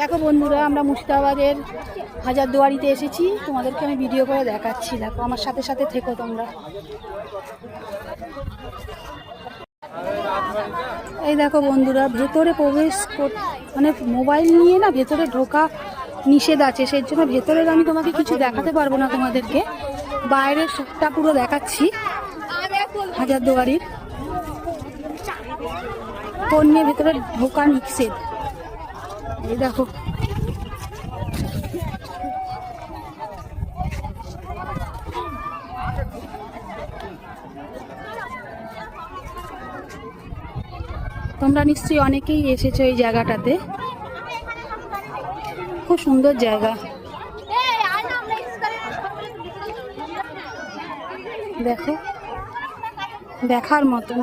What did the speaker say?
দেখো বন্ধুরা, আমরা মুর্শিদাবাদের হাজারদুয়ারিতে এসেছি। তোমাদেরকে আমি ভিডিও করে দেখাচ্ছি, দেখো আমার সাথে সাথে থেকো তোমরা। এই দেখো বন্ধুরা, ভেতরে প্রবেশ মানে মোবাইল নিয়ে না ভেতরে ঢোকা নিষেধ আছে, সেই জন্য ভেতরের আমি তোমাকে কিছু দেখাতে পারবো না তোমাদেরকে। বাইরের সবটা পুরো দেখাচ্ছি হাজারদুয়ারির। ফোন নিয়ে ভেতরে ঢোকা নিষেধ। এই দেখো তোমরা নিশ্চয়ই অনেকেই এসেছো এই জায়গাটাতে, খুব সুন্দর জায়গা। দেখো দেখার মতো।